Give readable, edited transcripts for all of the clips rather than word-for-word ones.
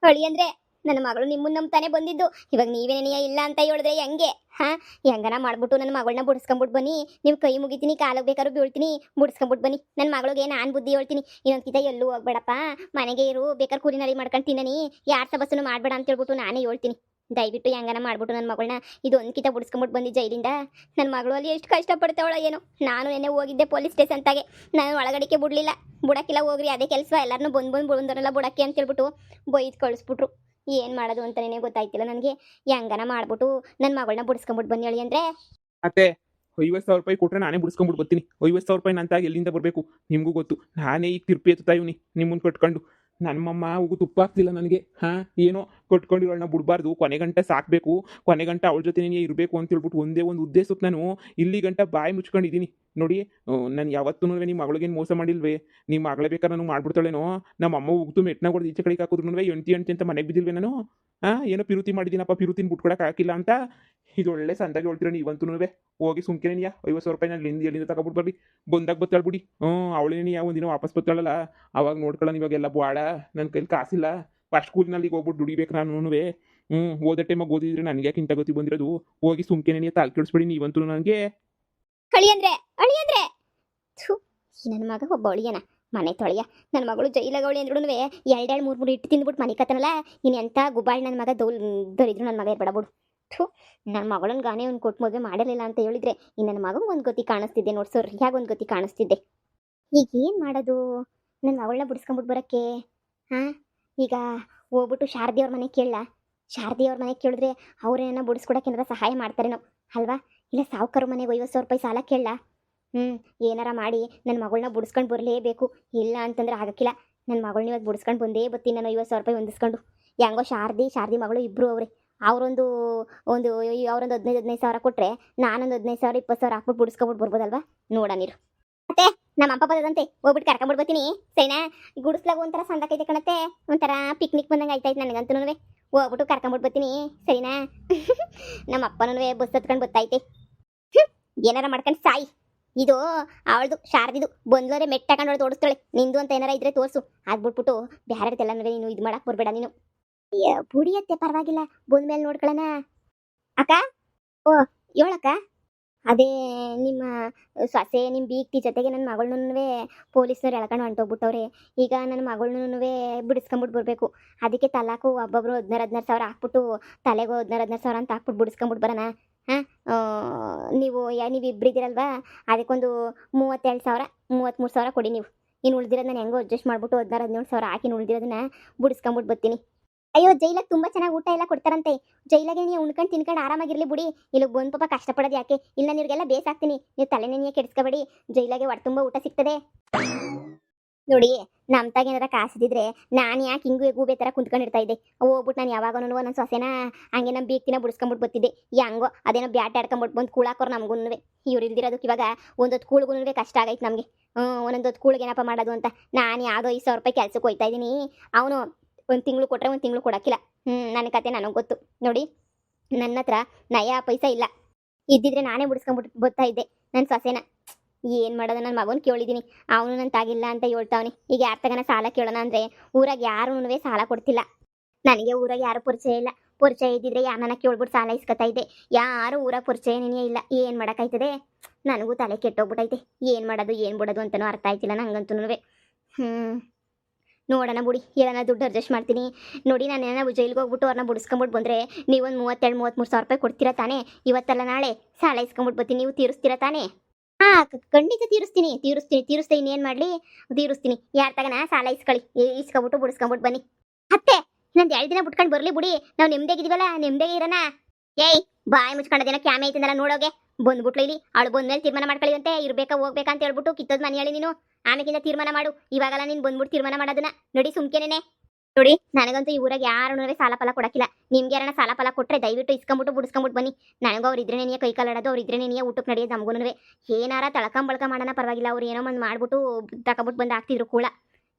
ಅಳಿ ಅಂದ್ರೆ ನನ್ನ ಮಗಳು ನಿಮ್ಮನ್ನ ನಂಬ್ತಾನೆ ಬಂದಿದ್ದು. ಇವಾಗ ನೀವೇನೇನಿಯ ಇಲ್ಲ ಅಂತ ಹೇಳಿದ್ರೆ ಹೆಂಗೆ? ಹಾ, ಹೆಂಗನ ಮಾಡ್ಬಿಟ್ಟು ನನ್ನ ಮಗಳನ್ನ ಬುಡ್ಸ್ಕೊಂಬಿಟ್ಟು ಬನ್ನಿ. ನಿಮ್ ಕೈ ಮುಗಿತೀನಿ, ಕಾಲಿಗೆ ಬೇಕಾದ್ರೂ ಬೀಳ್ತೀನಿ, ಬುಡ್ಸ್ಕೊಂಬಿಟ್ಟು ಬನ್ನಿ. ನನ್ನ ಮಗಳಿಗೆ ನಾನು ಬುದ್ಧಿ ಹೇಳ್ತೀನಿ. ಇನ್ನೊಂದ್ ಕಿತ ಎಲ್ಲೂ ಹೋಗ್ಬೇಡಪ್ಪ, ಮನೆಗೆ ಇರು, ಬೇಕಾದ್ರೆ ಕುರಿನರಿ ಮಾಡ್ಕೊಂಡು ತಿನ್ನನಿ, ಯಾರ ಸಬಸ್ಸನ್ನು ಮಾಡ್ಬೇಡ ಅಂತ ಹೇಳ್ಬಿಟ್ಟು ನಾನೇ ಹೇಳ್ತೀನಿ. ದಯವಿಟ್ಟು ಹೆಂಗನ ಮಾಡ್ಬಿಟ್ಟು ನನ್ನ ಮಗಳನ್ನ ಇದೊಂದು ಕಿತ ಬುಡ್ಸ್ಕೊಂಬಿಟ್ಟು ಬಂದು ಜೈಲಿಂದ. ನನ್ನ ಮಗಳು ಅಲ್ಲಿ ಎಷ್ಟು ಕಷ್ಟಪಡ್ತಾವಳ ಏನೋ. ನಾನು ನೆನ್ನೆ ಹೋಗಿದ್ದೆ ಪೊಲೀಸ್ ಸ್ಟೇಷನ್ತಾಗೆ. ನಾನು ಒಳಗಡೆಗೆ ಬಿಡ್ಲಿಲ್ಲ. ಬುಡಕ್ಕಿಲ್ಲ ಹೋಗ್ರಿ, ಅದೇ ಕೆಲಸ, ಎಲ್ಲರನ್ನೂ ಬಂದು ಬಂದವರೆಲ್ಲ ಬುಡಕ್ಕೆ ಅಂತ ಹೇಳ್ಬಿಟ್ಟು ಬೈದು ಕಳಿಸ್ಬಿಟ್ರು. ಏನು ಮಾಡೋದು ಅಂತಲೇ ಗೊತ್ತಾಯ್ತಿಲ್ಲ ನನಗೆ. ಹೆಂಗನ ಮಾಡ್ಬಿಟ್ಟು ನನ್ನ ಮಗಳನ್ನ ಬುಡ್ಸ್ಕೊಂಬಿಟ್ಟು ಬನ್ನಿ ಹೇಳಿ ಅಂದರೆ. ಅತ್ತೆ, 50,000 ರೂಪಾಯಿ ಕೊಟ್ರೆ ನಾನೇ ಬಿಡಿಸ್ಕೊಂಡ್ಬಿಟ್ಟು ಬರ್ತೀನಿ. 50,000 ರೂಪಾಯಿ ನಂತಾಗ ಎಲ್ಲಿಂದ ಬರಬೇಕು ನಿಮಗೂ ಗೊತ್ತು. ನಾನೇ ಈಗ ತಿರ್ಪಿ ಎತ್ತುತ್ತಾ ಇವ್ನಿ ನಿಮ್ಮನ್ನು ಕಟ್ಕೊಂಡು. ನಮ್ಮಮ್ಮ ಹೋಗು ತುಪ್ಪ ಆಗ್ತಿಲ್ಲ ನನಗೆ. ಹಾಂ, ಏನೋ ಕಟ್ಕೊಂಡಿರೋಳನ್ನ ಬಿಡಬಾರ್ದು, ಕೊನೆಗಂಟ ಸಾಕಬೇಕು, ಕೊನೆಗಂಟ ಅವಳ ಜೊತೆನೇ ಇರಬೇಕು ಅಂತ ಹೇಳ್ಬಿಟ್ಟು ಒಂದೇ ಒಂದು ಉದ್ದೇಶಕ್ಕೆ ನಾನು ಇಲ್ಲಿ ಗಂಟ ಬಾಯಿ ಮುಚ್ಕೊಂಡಿದ್ದೀನಿ ನೋಡಿ. ನಾನು ಯಾವತ್ತೂ ನಿಮ್ಮ ಮಗಳಿಗೇನು ಮೋಸ ಮಾಡಿಲ್ವೇ? ನಿಮ್ಮ ಮಗಳೇ ಬೇಕಾದ್ರೆ ನಾನು ಮಾಡ್ಬಿಡ್ತಾಳೇನೋ. ನಮ್ಮ ಅಮ್ಮ ಉಗ್ತು ಮೆಟ್ನ ಹೊಡೆದು ಈಚೆ ಕಡೆಗೆ ಹಾಕಿದ್ರು ಎಂಟಿ ಅಂತ ಮನೆಗೆ ಬಿದ್ದಿಲ್ವೇ ನಾನು? ಏನೋ ಪಿರುತಿ ಮಾಡಿದ್ದೀನಪ್ಪ, ಪಿರುತಿನ ಬಿಟ್ಕೊಡಕ್ಕೆ ಹಾಕಿಲ್ಲ ಅಂತ. ಇದು ಒಳ್ಳೆ ಸಂದಾಗಿ ಹೇಳ್ತೀರ ನೀವಂತೂ. ಹೋಗಿ ಸುಮ್ಕಿರೇನಿಯಾ 50,000 ರೂಪಾಯಿ ನಾನು ಎಲ್ಲಿಂದ ತಗೊಬಿಟ್ಟು ಬರ್ರಿ. ಬಂದಾಗ ಬತ್ತಾಳ್ಬಿಡಿ. ಅವಳೇನಿಯಾ ಒಂದಿನ ವಾಪಸ್ ಬತ್ತಾಳಲ್ಲ, ಅವಾಗ ನೋಡ್ಕೊಳ್ಳೋಣ. ಇವಾಗೆಲ್ಲ ಬಾಡ ನನ್ನ ಕೈಲಿ ಕಾಸಿಲ್ಲ. ಫಸ್ಟ್ ಸ್ಕೂಲ್ನಲ್ಲಿ ಹೋಗ್ಬಿಟ್ಟು ದುಡಿಬೇಕು ನಾನು. ಓದೋ ಟೈಮಾಗ ಓದಿದ್ರೆ ನನಗೆ ಯಾಕೆ ಇಂಥ ಗತಿ ಬಂದಿರೋದು? ಹೋಗಿ ಸುಮ್ಕೆನೇನಿಯಾ ತಾಲ್ ಕೆಡಿಸ್ಬೇಡಿ ನೀವಂತೂ ನನಗೆ. ಅಳಿ ಅಂದ್ರೆ ನನ್ನ ಮಗ ಒಬ್ಬ ಅಳಿಯನ ಮನೆ ತೊಳೆಯ. ನನ್ನ ಮಗಳು ಜೈಲಗವಳಿ ಅಂದ್ರೂ ಎರಡೆರಡು ಮೂರು ಮೂರು ಇಟ್ಟು ತಿಂದ್ಬಿಟ್ಟು ಮನೆ ಕತ್ತನಲ್ಲ. ಇನ್ನು ಎಂಥ ಗುಬ್ಬಾಳ್ ನನ್ನ ಮಗ ದೊರಿದ್ರು ನನ್ನ ಮಗ ಇರ್ಬೇಡಬಿಡು. ಥು, ನನ್ನ ಮಗಳನ್ನ ಗಾನೆ ಒಂದು ಕೊಟ್ಟು ಮದುವೆ ಮಾಡಿರಲಿಲ್ಲ ಅಂತ ಹೇಳಿದ್ರೆ ಇನ್ನು ನನ್ನ ಮಗಂಗೆ ಒಂದು ಗತಿ ಕಾಣಿಸ್ತಿದ್ದೆ ನೋಡಿ ಸರ್, ಹೇಗೆ ಒಂದು ಗತಿ ಕಾಣಿಸ್ತಿದ್ದೆ. ಈಗ ಏನು ಮಾಡೋದು ನನ್ನ ಮಗಳನ್ನ ಬಿಡಿಸ್ಕೊಂಬಿಟ್ಟು ಬರೋಕ್ಕೆ? ಹಾಂ, ಈಗ ಹೋಗ್ಬಿಟ್ಟು ಶಾರದಿಯವ್ರ ಮನೆಗೆ ಕೇಳಲ್ಲ? ಶಾರದಿಯವ್ರ ಮನೆಗೆ ಕೇಳಿದ್ರೆ ಅವ್ರೇನ ಬಿಡಿಸ್ಕೊಡಕ್ಕೆ ಏನಾರ ಸಹಾಯ ಮಾಡ್ತಾರೇನೋ ಅಲ್ವಾ? ಇಲ್ಲ ಸಾವುಕಾರ ಮನೆಗೆ 50,000 ರೂಪಾಯಿ ಸಾಲ ಕೇಳಲ್ಲ? ಏನಾರ ಮಾಡಿ ನನ್ನ ಮಗಳನ್ನ ಬಿಡಿಸ್ಕೊಂಡು ಬರಲೇಬೇಕು. ಇಲ್ಲ ಅಂತಂದ್ರೆ ಆಗಕ್ಕಿಲ್ಲ. ನನ್ನ ಮಗಳನ್ನ ಇವತ್ತು ಬಿಡಿಸ್ಕೊಂಡು ಬಂದೇ ಬರ್ತೀನಿ ನಾನು 50,000 ರೂಪಾಯಿ ಹೊಂದಿಸ್ಕೊಂಡು. ಹೆಂಗೋ ಶಾರದಿ ಮಗಳು ಇಬ್ಬರು ಅವ್ರೆ. ಅವರೊಂದು ಅವರೊಂದು 15,000 ಕೊಟ್ಟರೆ ನಾನೊಂದು 15,000 20,000 ಹಾಕ್ಬಿಟ್ಟು ಬಿಡಿಸ್ಕೊಬಿಟ್ಟು ಬರ್ಬೋದಲ್ವಾ? ನೋಡ ನೀರು ಮತ್ತೆ ನಮ್ಮ ಅಪ್ಪ ಬರೋದಂತೆ, ಹೋಗ್ಬಿಟ್ಟು ಕರ್ಕೊಂಬಿಟ್ಟು ಬರ್ತೀನಿ ಸೈನಾ. ಗುಡಿಸ್ಲಾಗ ಒಂಥರ ಸಂದಕೈತೆ ಕಣತ್ತೆ, ಒಂಥರ ಪಿಕ್ನಿಕ್ ಬಂದಂಗೆ ಆಯ್ತಾಯ್ತು ನನಗಂತೂ. ಹೋಗ್ಬಿಟ್ಟು ಕರ್ಕೊಂಬಿಟ್ಟು ಬರ್ತೀನಿ ಸರಿನಾ? ನಮ್ಮ ಅಪ್ಪನೂ ಬಸ್ ಹತ್ಕೊಂಡು ಬತ್ತೈತೆ. ಏನಾರ ಮಾಡ್ಕೊಂಡು ಸಾಯಿ. ಇದು ಅವಳದು ಶಾರದಿದು ಬಂದ್ಲೋರೆ ಮೆಟ್ಟ ತಗೊಂಡು ಹೊಡೆದು ಓಡಿಸ್ತಾಳೆ. ನಿಂದು ಅಂತ ಏನಾರ ಇದ್ರೆ ತೋರಿಸು. ಆಗ್ಬಿಟ್ಬಿಟ್ಟು ಬೇರೆದೆಲ್ಲ ನೀನು ಇದು ಮಾಡಕ್ಕೆ ಬರಬೇಡ ನೀನು. ಬುಡಿಯತ್ತೆ ಪರವಾಗಿಲ್ಲ, ಬಂದ್ಮೇಲೆ ನೋಡ್ಕೊಳ್ಳೋಣ. ಅಕ್ಕ, ಓ ಹೇಳಕ್ಕ. ಅದೇ ನಿಮ್ಮ ಸೊಸೆ ನಿಮ್ಮ ಬೀಗ್ತಿ ಜೊತೆಗೆ ನನ್ನ ಮಗಳನ್ನೂ ಪೊಲೀಸ್ನವ್ರು ಎಳ್ಕೊಂಡು ಹೊಂಟೋಗ್ಬಿಟ್ಟವ್ರೆ. ಈಗ ನನ್ನ ಮಗಳನ್ನೂ ಬಿಡಿಸ್ಕೊಂಬಿಟ್ಟು ಬರಬೇಕು. ಅದಕ್ಕೆ ತಲಾಕು ಒಬ್ಬೊಬ್ರು 15,000 ಹಾಕ್ಬಿಟ್ಟು ತಲೆಗೂ 15,000 ಅಂತ ಹಾಕ್ಬಿಟ್ಟು ಬಿಡಿಸ್ಕೊಂಬಿಟ್ಟು ಬರೋಣ. ಹಾಂ, ನೀವು ಇಬ್ಬರಿದ್ದೀರಲ್ವಾ, ಅದಕ್ಕೊಂದು 32,000 33,000 ಕೊಡಿ ನೀವು. ಇನ್ನು ಉಳಿದಿರೋದು ನಾನು ಹೆಂಗೋ ಅಡ್ಜಸ್ಟ್ ಮಾಡಿಬಿಟ್ಟು 16,000 ಹಾಕಿ ಉಳಿದಿರೋದನ್ನ ಬಿಡಿಸ್ಕೊಂಬಿಟ್ಟು ಬರ್ತೀನಿ. ಅಯ್ಯೋ, ಜೈಲಾಗ ತುಂಬ ಚೆನ್ನಾಗಿ ಊಟ ಎಲ್ಲ ಕೊಡ್ತಾರಂತೆ. ಜೈಲಾಗೆ ನೀವು ಉಣ್ಕೊಂಡು ತಿನ್ಕೊಂಡು ಆರಾಮಾಗಿರಲಿ ಬಿಡಿ. ಇಲ್ಲಿಗೆ ಬಂದು ಪಾಪ ಕಷ್ಟಪಡೋದು ಯಾಕೆ? ಇಲ್ಲ ನೀರಿಗೆಲ್ಲ ಬೇಸಾಕ್ತೀನಿ, ನೀವು ತಲೆನೆನೆಯ ಕೆಡಿಸ್ಕೋಬೇಡಿ. ಜೈಲಾಗೆ ಹೊಟ್ಟೆ ತುಂಬ ಊಟ ಸಿಗ್ತದೆ ನೋಡಿ. ನಮ್ತಾಗ ಏನಾರ ಕಾಸಿದ್ರೆ ನಾನು ಯಾಕೆ ಹಿಂಗೂ ಗೂಬೆ ಥರ ಕುಂತ್ಕೊಂಡಿರ್ತಾ ಇದ್ದೆ? ಹೋಗ್ಬಿಟ್ಟು ನಾನು ಯಾವಾಗನೂ ನನ್ನ ಸೊಸೆನ ಹಂಗೆ ನಮ್ಮ ಬೀಗ್ತಿನ ಬಿಡಿಸ್ಕೊಂಬಿಟ್ಟು ಬರ್ತಿದ್ದೆ. ಹೆಂಗೋ ಅದೇನೋ ಬ್ಯಾಟ್ ಆಡ್ಕೊಂಬಿಟ್ಟು ಬಂದು ಕೂಳಾಕೋರು ನಮಗೂ. ಇವ್ರು ಇಲ್ದಿರೋದಕ್ಕೆ ಇವಾಗ ಒಂದೊತ್ತು ಕೂಳ್ಗೂ ಕಷ್ಟ ಆಗೈತೆ ನಮಗೆ. ಒಂದೊಂದು ಕೂಳಿಗೆ ಏನಪ್ಪ ಮಾಡೋದು ಅಂತ ನಾನು ಯಾವುದೋ 5,000 ರೂಪಾಯಿ ಕೆಲಸಕ್ಕೆ ಹೋಗ್ತಾ ಇದ್ದೀನಿ. ಅವನು ಒಂದು ತಿಂಗಳು ಕೊಟ್ಟರೆ ಒಂದು ತಿಂಗಳು ಕೊಡೋಕ್ಕಿಲ್ಲ. ನನ್ನ ಕತೆ ನನಗೆ ಗೊತ್ತು ನೋಡಿ. ನನ್ನ ಹತ್ರ ನಯಾ ಪೈಸಾ ಇಲ್ಲ. ಇದ್ದಿದ್ರೆ ನಾನೇ ಬಿಡಿಸ್ಕೊಂಬಿಟ್ಟು ಬರ್ತಾ ಇದ್ದೆ ನನ್ನ ಸೊಸೆನ. ಏನು ಮಾಡೋದು, ನನ್ನ ಮಗನ ಕೇಳಿದ್ದೀನಿ, ಅವನು ನನ್ನ ತಾಗಿಲ್ಲ ಅಂತ ಹೇಳ್ತಾವನಿ. ಈಗ ಯಾರ ತಗನ ಸಾಲ ಕೇಳೋಣ ಅಂದರೆ ಊರಾಗ ಯಾರೂ ಸಾಲ ಕೊಡ್ತಿಲ್ಲ. ನನಗೆ ಊರಾಗ ಯಾರು ಪರಿಚಯ ಇಲ್ಲ. ಪರಿಚಯ ಇದ್ದಿದ್ರೆ ಯಾರನ್ನ ಕೇಳ್ಬಿಟ್ಟು ಸಾಲ ಇಸ್ಕೊತಾ ಇದ್ದೆ. ಯಾರು ಊರಾಗ ಪರಿಚಯನೇ ಇಲ್ಲ. ಏನು ಮಾಡೋಕ್ಕಾಯ್ತದೆ? ನನಗೂ ತಲೆ ಕೆಟ್ಟೋಗ್ಬಿಟ್ಟೈತೆ. ಏನು ಮಾಡೋದು ಏನು ಬಿಡೋದು ಅಂತಲೂ ಅರ್ಥ ಆಯ್ತಿಲ್ಲ ನನಗಂತೂ. ನೋಡೋಣ ಬಿಡಿ, ಏನಾರ ದುಡ್ಡು ಅಡ್ಜಸ್ಟ್ ಮಾಡ್ತೀನಿ ನೋಡಿ. ನಾನು ಏನಾರ ಜೈಲಿಗೆ ಹೋಗ್ಬಿಟ್ಟು ಅವ್ರನ್ನ ಬಿಡಿಸ್ಕೊಂಬಿಟ್ಟು ಬಂದರೆ ನೀವೊಂದು 32,000 33,000 ರೂಪಾಯಿ ಕೊಡ್ತೀರಾ ತಾನೇ? ಇವತ್ತಲ್ಲ ನಾಳೆ ಸಾಲ ಇಸ್ಕೊಂಬಿಟ್ಟು ಬರ್ತೀನಿ, ನೀವು ತೀರಿಸ್ತೀರಾ ತಾನೇ? ಹಾಂ, ಖಂಡಿತ ತೀರಿಸ್ತೀನಿ. ಇನ್ನೇನು ಮಾಡಲಿ, ತೀರಿಸ್ತೀನಿ. ಯಾರು ತಗನ ಸಾಲ ಇಸ್ಕೊಬಿಟ್ಟು ಬಿಡಿಸ್ಕೊಂಬಿಟ್ಟು ಬನ್ನಿ. ಅತ್ತೆ, ಇನ್ನೊಂದು 2 ದಿನ ಬಿಟ್ಕೊಂಡು ಬರಲಿ ಬಿಡಿ. ನಾವು ನೆಮ್ಮದಿಯಾಗಿದ್ದೀವಲ್ಲ, ನೆಮ್ಮದಿಯಾಗಿ ಇರೋಣ. ಏಯ್, ಬಾಯಿ ಮುಚ್ಕೊಂಡದೇನೋ ಕ್ಯಾಮೆ ಐತಿಂದಲ್ಲ ನೋಡೋಗೆ ಬಂದ್ಬಿಟ್ಲು ಇಲ್ಲಿ. ಅವಳು ಬಂದ್ಮೇಲೆ ತೀರ್ಮಾನ ಮಾಡ್ಕೊಳ್ಳಿವಂತೆ, ಇರ್ಬೇಕಾ ಹೋಗ್ಬೇಕಾ ಅಂತ ಹೇಳ್ಬಿಟ್ಟು ಕಿತ್ತೋದು ಮನೆ ಹೇಳಿ ನೀನು. ಆಮೇಕಿಂದ ತೀರ್ಮಾನ ಮಾಡು. ಇವಾಗಲ್ಲ ನೀನು ಬಂದ್ಬಿಟ್ಟು ತೀರ್ಮಾನ ಮಾಡೋದನ್ನ ನೋಡಿ. ಸುಮ್ಕೆನೇನೆ ನೋಡಿ. ನನಗಂತೂ ಈ ಊರಾಗ ಯಾರೂ ಸಾಲ ಫಲ ಕೊಡಕ್ಕಿಲ್ಲ. ನಿಮ್ಗೆ ಯಾರನ್ನ ಸಾಲ ಫಲ ಕೊಟ್ಟರೆ ದಯವಿಟ್ಟು ಇಸ್ಕೊಂಬಿಟ್ಟು ಬಿಡಿಸ್ಕೊಂಬಿಟ್ಟು ಬನ್ನಿ. ನನಗೂ ಅವ್ರು ಇದ್ರೇನೆಯೇ ಕೈ ಕಾಲಾಡೋದು, ಅವ್ರು ಇದ್ರೇನೆಯೇ ಊಟಕ್ಕೆ ನಡೆಯೋದು. ನಮಗೂ ಏನಾರ ತಳ್ಕೊಂಬಳ್ಕ ಮಾಡೋಣ ಪರವಾಗಿಲ್ಲ. ಅವ್ರು ಏನೋ ಒಂದು ಮಾಡ್ಬಿಟ್ಟು ತಗೊಬಿಟ್ಟು ಬಂದು ಹಾಕ್ತಿದ್ರು ಕೂಡ.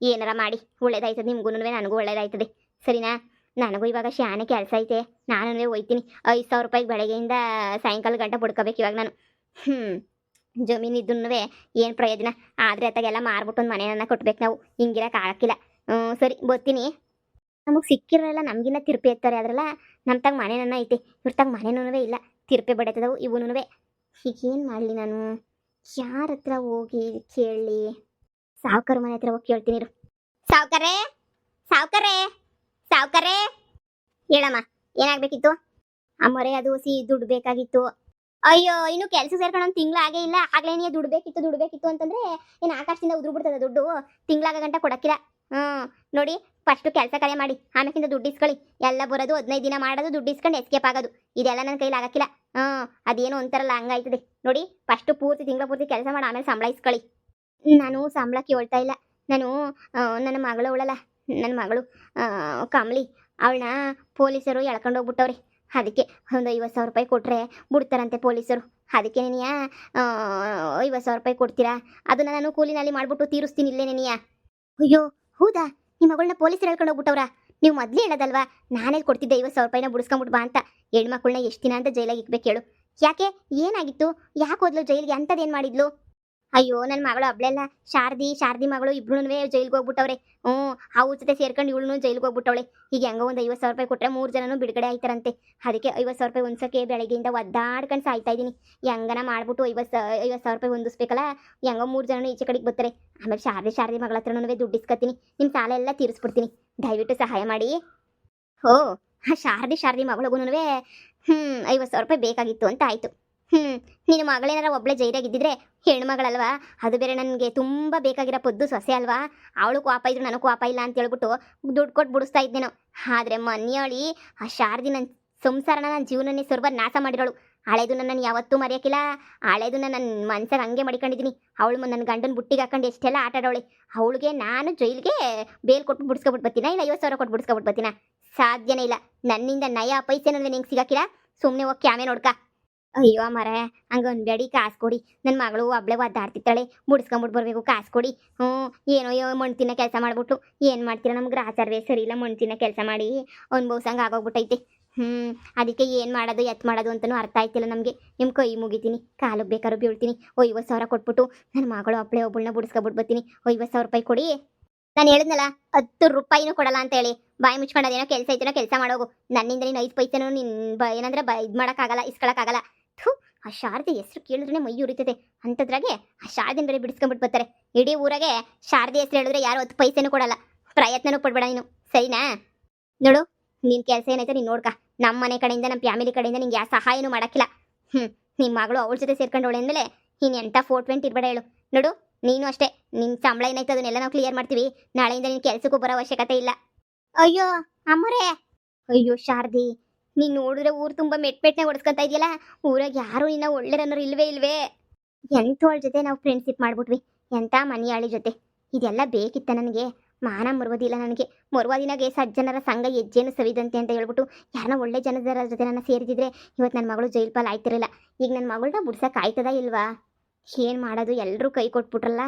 ಏನಾರ ಮಾಡಿ ಒಳ್ಳೇದಾಯ್ತದೆ ನಿಮ್ಗೂ, ನನಗೂ ಒಳ್ಳೇದಾಯ್ತದೆ ಸರಿನಾ? ನನಗೂ ಇವಾಗ ಶಾನೆ ಕೆಲಸ ಐತೆ, ನಾನು ಹೋಯ್ತೀನಿ. 5,000 ರೂಪಾಯಿಗೆ ಬೆಳಗ್ಗೆಯಿಂದ ಸಾಯಂಕಾಲ ಗಂಟೆ ಬಡ್ಕೋಬೇಕು ಇವಾಗ ನಾನು. ಜಮೀನು ಇದ್ದೂ ಏನು ಪ್ರಯೋಜನ? ಆದರೆ ಅತ್ತಾಗೆಲ್ಲ ಮಾರ್ಬಿಟ್ಟು ಒಂದು ಮನೆಯನ್ನ ಕೊಟ್ಬೇಕು ನಾವು. ಹಿಂಗಿರಕ್ಕೆ ಆಗಕ್ಕಿಲ್ಲ. ಸರಿ ಬರ್ತೀನಿ. ನಮಗೆ ಸಿಕ್ಕಿರೋಲ್ಲ ನಮಗಿನ್ನ ತಿರ್ಪೆ ಎತ್ತಾರೆ ಅದ್ರಲ್ಲ ನಮ್ಮ ತಗ ಮನೆನನ್ನ ಐತೆ ಇವ್ರ ತಗ ಮನೆನೂ ಇಲ್ಲ ತಿರ್ಪೆ ಬಡತದವು ಇವನು ಈಗೇನು ಮಾಡಲಿ ನಾನು ಯಾರ ಹತ್ರ ಹೋಗಿ ಕೇಳಲಿ ಸಾವ್ಕಾರ ಮನೆ ಹತ್ರ ಹೋಗಿ ಕೇಳ್ತೀನಿ ಇರು. ಸಾವ್ಕಾರೇ ಸಾವ್ಕಾರೇ ಸಾವ್ಕಾರೇ ಹೇಳಮ್ಮ ಏನಾಗಬೇಕಿತ್ತು? ಅಮ್ಮರೇ ಅದು ದುಡ್ಡು ಬೇಕಾಗಿತ್ತು. ಅಯ್ಯೋ ಇನ್ನು ಕೆಲಸ ಸೇರ್ಕೊಂಡು ಒಂದು ತಿಂಗಳು ಆಗೇ ಇಲ್ಲ ಆಗ್ಲೇ ನೀ ದುಡ್ಡು ಬೇಕಿತ್ತು ಅಂತಂದ್ರೆ ಏನು ಆಕಾಶದಿಂದ ಉದುರು ಬಿಡ್ತದ ದುಡ್ಡು ತಿಂಗಳಾಗ ಗಂಟ ಕೊಡಕ್ಕಿಲ್ಲ. ನೋಡಿ ಫಸ್ಟು ಕೆಲಸ ಕಲೆ ಮಾಡಿ ಆಮೇಕಿಂದ ದುಡ್ಡು ಇಸ್ಕೊಳ್ಳಿ. ಎಲ್ಲ ಬರೋದು 15 ದಿನ ಮಾಡೋದು ದುಡ್ಡು ಇಸ್ಕೊಂಡು ಎಸ್ಕೇಪ್ ಆಗೋದು ಇದೆಲ್ಲ ನನ್ನ ಕೈಲಿ ಆಗಕ್ಕಿಲ್ಲ. ಅದೇನು ಅಂತಾರಲ್ಲ ಹಂಗಾಯ್ತದೆ ನೋಡಿ. ಫಸ್ಟು ತಿಂಗಳ ಪೂರ್ತಿ ಕೆಲಸ ಮಾಡಿ ಆಮೇಲೆ ಸಂಬಳ ಇಸ್ಕೊಳ್ಳಿ. ನಾನು ಸಂಬಳ ಕೇಳ್ತಾ ಇಲ್ಲ. ನಾನು ನನ್ನ ಮಗಳು ಅವಳಲ್ಲ ನನ್ನ ಮಗಳು ಕಮಲಿ ಅವಳನ್ನ ಪೊಲೀಸರು ಎಳ್ಕೊಂಡು ಹೋಗ್ಬಿಟ್ಟವ್ರೆ. ಅದಕ್ಕೆ ಒಂದು 50,000 ರೂಪಾಯಿ ಕೊಟ್ಟರೆ ಬಿಡ್ತಾರಂತೆ ಪೊಲೀಸರು. ಅದಕ್ಕೆ ನೀನಿಯ 50,000 ರೂಪಾಯಿ ಕೊಡ್ತೀರಾ? ಅದನ್ನು ನಾನು ಕೂಲಿನಲ್ಲಿ ಮಾಡ್ಬಿಟ್ಟು ತೀರಿಸ್ತೀನಿ ಇಲ್ಲೇ ನೀನಿಯ. ಅಯ್ಯೋ ಹೌದಾ, ನಿಮ್ಮ ಮಗಳನ್ನ ಪೊಲೀಸರು ಹೇಳ್ಕೊಂಡು ಹೋಗ್ಬಿಟ್ಟವ್ರಾ? ನೀವು ಮೊದಲೇ ಹೇಳೋದಲ್ವಾ ನಾನೇ ಕೊಡ್ತಿದ್ದೆ 50,000 ರೂಪಾಯಿನ ಬಿಡಿಸ್ಕೊಂಬಿಟ್ಟು ಬಾ ಅಂತ. ಹೆಣ್ಮಕ್ಳನ್ನ ಎಷ್ಟು ದಿನ ಅಂತ ಜೈಲಾಗಿ ಇಕ್ಬೇಕು ಹೇಳು? ಯಾಕೆ ಏನಾಗಿತ್ತು? ಯಾಕೆ ಹೋದ್ಲು ಜೈಲಿಗೆ? ಅಂಥದ್ದೇನು ಮಾಡಿದ್ಲು? ಅಯ್ಯೋ ನನ್ನ ಮಗಳು ಒಬ್ಳೆಲ್ಲ ಶಾರದಿ ಮಗಳು ಇಬ್ರು ಜೈಲಿಗೆ ಹೋಗ್ಬಿಟ್ಟವ್ರೆ. ಅವ್ರ ಜೊತೆ ಸೇರ್ಕೊಂಡು ಇವಳು ಜೈಲಿಗೆ ಹೋಗ್ಬಿಟ್ಟವಳೆ. ಈಗ ಹೆಂಗೋ ಒಂದು 50,000 ರೂಪಾಯಿ ಕೊಟ್ಟರೆ 3 ಜನನೂ ಬಿಡುಗಡೆ ಆಯ್ತಾರಂತೆ. ಅದಕ್ಕೆ 50,000 ರೂಪಾಯಿ ಹೊಂದ್ಸೋಕ್ಕೆ ಬೆಳಗ್ಗೆಯಿಂದ ಒದ್ದಾಡ್ಕೊಂಡು ಸಾಯ್ತಾ ಇದ್ದೀನಿ. ಹೆಂಗನ ಮಾಡ್ಬಿಟ್ಟು 50,000 ರೂಪಾಯಿ ಹೊಂದಿಸ್ಬೇಕಲ್ಲ. ಹೆಂಗೋ 3 ಜನನೂ ಈಚೆ ಕಡೆಗೆ ಬರ್ತಾರೆ. ಆಮೇಲೆ ಶಾರದಿ ಮಗಳ ಹತ್ರನೂ ದುಡ್ಡು ಇಸ್ಕೊತೀನಿ. ನಿಮ್ಮ ಸಾಲ ಎಲ್ಲ ತೀರಿಸ್ಬಿಡ್ತೀನಿ. ದಯವಿಟ್ಟು ಸಹಾಯ ಮಾಡಿ. ಹೋ ಶಾರದಿ ಮಗಳಿಗೂ 50,000 ರೂಪಾಯಿ ಬೇಕಾಗಿತ್ತು ಅಂತ ಆಯಿತು. ನಿನ್ನ ಮಗಳೇನಾರ ಒಬ್ಳೆ ಜೈಲಾಗಿದ್ದಿದ್ರೆ ಹೆಣ್ಮಗಳಲ್ವಾ, ಅದು ಬೇರೆ ನನಗೆ ತುಂಬ ಬೇಕಾಗಿರೋ ಪೊದ್ದು ಸೊಸೆ ಅಲ್ವಾ. ಅವಳು ಕೋಪ ಇದ್ರು ನನಗೆ ಕೋಪ ಇಲ್ಲ ಅಂತ ಹೇಳ್ಬಿಟ್ಟು ದುಡ್ಡು ಕೊಟ್ಟು ಬಿಡಿಸ್ತಾ ಇದ್ದೇನೋ. ಆದರೆ ಮನೆಯೊಳಿ ಆ ಶಾರದಿ ನನ್ನ ಸಂಸಾರನ ನನ್ನ ಜೀವನನೇ ನಾಶ ಮಾಡಿರೋಳು. ಹಳೇದು ನನ್ನನ್ನು ಯಾವತ್ತೂ ಮರೆಯೋಕ್ಕಿಲ್ಲ. ಹಳೇದು ನನ್ನ ಮನ್ಸಾಗ ಹಂಗೆ ಮಡಿಕೊಂಡಿದ್ದೀನಿ. ಅವಳು ನನ್ನ ಗಂಡನ ಬುಟ್ಟಿಗೆ ಹಾಕೊಂಡು ಎಷ್ಟೆಲ್ಲ ಆಟ ಆಡೋಳೆ. ಅವಳಿಗೆ ನಾನು ಜೈಲಿಗೆ ಬೇಲ್ ಕೊಟ್ಟು ಬಿಡಿಸ್ಕೊಬಿಟ್ಟು ಬರ್ತೀನ ಇಲ್ಲ 50,000 ಕೊಟ್ಟು ಬಿಡಿಸ್ಕೊಬಿಟ್ಟು ಬರ್ತೀನ? ಸಾಧ್ಯನೇ ಇಲ್ಲ. ನನ್ನಿಂದ ನಯ ಪೈಸೆ ನನಗೆ ನಿಂಗೆ ಸಿಗಾಕಿಲ್ಲ. ಸುಮ್ಮನೆ ಹೋಗಿ ಕ್ಯಾಮೆ ನೋಡ್ಕ. ಅಯ್ಯೋ ಮರೆ ಹಂಗನ್ಬೇಡಿ, ಕಾಸು ಕೊಡಿ. ನನ್ನ ಮಗಳು ಒಬ್ಳೆ ಒದ್ದಾಡ್ತಿತ್ತಾಳೆ, ಮುಡಿಸ್ಕೊಂಬಿಟ್ಟು ಬರಬೇಕು, ಕಾಸು ಕೊಡಿ. ಏನೋ ಮಣ್ಣು ತಿನ್ನೋ ಕೆಲಸ ಮಾಡ್ಬಿಟ್ಟು ಏನು ಮಾಡ್ತೀರಾ? ನಮ್ಗೆ ಆಚಾರವೇ ಸರಿ ಇಲ್ಲ. ಮಣ್ಣು ತಿನ್ನೋ ಕೆಲಸ ಮಾಡಿ ಅನ್ಭವ್ಸಂಗೆ ಆಗೋಗ್ಬಿಟ್ಟೈತೆ. ಅದಕ್ಕೆ ಏನು ಮಾಡೋದು ಎತ್ ಮಾಡೋದು ಅಂತಲೂ ಅರ್ಥ ಆಯ್ತಿಲ್ಲ ನಮಗೆ. ನಿಮ್ಮ ಕೈ ಮುಗಿತೀನಿ, ಕಾಲಿಗೆ ಬೇಕಾದ್ರೂ ಬೀಳ್ತೀನಿ. 50,000 ಕೊಟ್ಬಿಟ್ಟು ನನ್ನ ಮಗಳು ಒಬ್ಳನ್ನ ಬಿಡಿಸ್ಕೊಬಿಟ್ಟು ಬರ್ತೀನಿ. 50,000 ರೂಪಾಯಿ ಕೊಡಿ. ನಾನು ಹೇಳಿದ್ನಲ್ಲ 10 ರೂಪಾಯಿನೂ ಕೊಡಲ್ಲ ಅಂತ ಹೇಳಿ. ಬಾಯಿ ಮುಚ್ಕೊಂಡದೇನೋ ಕೆಲಸ ಐತೇನೋ ಕೆಲಸ ಮಾಡೋಗು. ನನ್ನಿಂದ ನೀನು 5 ಪೈಸೆನೂ ಏನಂದ್ರೆ ಇದು ಮಾಡೋಕ್ಕಾಗಲ್ಲ, ಇಸ್ಕೊಳಕ್ಕಾಗಲ್ಲ. ಆ ಶಾರದಿ ಹೆಸರು ಕೇಳಿದ್ರೆ ಮೈ ಉರಿತದೆ. ಅಂಥದ್ರಾಗೆ ಆ ಶಾರದಿನ ಬೇರೆ ಬಿಡಿಸ್ಕೊಂಡ್ಬಿಟ್ಟು ಬರ್ತಾರೆ. ಇಡೀ ಊರಾಗೆ ಶಾರದಿ ಹೆಸರು ಹೇಳಿದ್ರೆ ಯಾರು 10 ಪೈಸೆನೂ ಕೊಡಲ್ಲ. ಪ್ರಯತ್ನನೂ ಪಡ್ಬೇಡ ನೀನು, ಸರಿನಾ? ನೋಡು ನಿನ್ನ ಕೆಲಸ ಏನೈತೆ ನೀನು ನೋಡ್ಕ. ನಮ್ಮ ಮನೆ ಕಡೆಯಿಂದ ನಮ್ಮ ಫ್ಯಾಮಿಲಿ ಕಡೆಯಿಂದ ನಿಂಗೆ ಯಾವ ಸಹಾಯನೂ ಮಾಡೋಕ್ಕಿಲ್ಲ. ನಿಮ್ಮ ಮಗಳು ಅವಳ ಜೊತೆ ಸೇರ್ಕೊಂಡು ಅಂದಮೇಲೆ ನೀನು ಎಂಥ 420 ಇರಬೇಡ ಹೇಳು. ನೋಡು ನೀನು ಅಷ್ಟೇ, ನಿನ್ನ ಸಂಬಳ ಏನಾಯ್ತು ಅದನ್ನೆಲ್ಲ ನಾವು ಕ್ಲಿಯರ್ ಮಾಡ್ತೀವಿ. ನಾಳೆಯಿಂದ ನಿನ್ನ ಕೆಲಸಕ್ಕೂ ಬರೋ ಅವಶ್ಯಕತೆ ಇಲ್ಲ. ಅಯ್ಯೋ ಅಮ್ಮರೇ, ಅಯ್ಯೋ ಶಾರದಿ, ನೀನು ನೋಡಿದ್ರೆ ಊರು ತುಂಬ ಮೆಟ್ಮೆಟ್ನೆ ಹೊಡ್ಸ್ಕೊಂತ ಇದೆಯಲ್ಲ. ಊರಾಗ ಯಾರು ನಿನ್ನ ಒಳ್ಳೆರನ್ನೋರು ಇಲ್ವೇ. ಎಂಥವಳ ಜೊತೆ ನಾವು ಫ್ರೆಂಡ್ಶಿಪ್ ಮಾಡ್ಬಿಟ್ವಿ, ಎಂಥ ಮನೆಯಾಳಿ ಜೊತೆ. ಇದೆಲ್ಲ ಬೇಕಿತ್ತ ನನಗೆ? ಮಾನ ಮರುವುದಿಲ್ಲ ನನಗೆ. ಮರುವಾದಿನಾಗೆ ಸಜ್ಜನರ ಸಂಘ ಹೆಜ್ಜೆನು ಸವಿದಂತೆ ಅಂತ ಹೇಳ್ಬಿಟ್ಟು ಯಾರನ್ನ ಒಳ್ಳೆ ಜನರ ಜೊತೆ ನನ್ನ ಸೇರಿದಿದ್ರೆ ಇವತ್ತು ನನ್ನ ಮಗಳು ಜೈಲ್ ಪಾಲ್ ಆಯ್ತಿರಲ್ಲ. ಈಗ ನನ್ನ ಮಗಳನ್ನ ಬಿಡ್ಸಕ್ಕೆ ಆಯ್ತದ ಇಲ್ವಾ? ಏನು ಮಾಡೋದು? ಎಲ್ಲರೂ ಕೈ ಕೊಟ್ಬಿಟ್ರಲ್ಲ.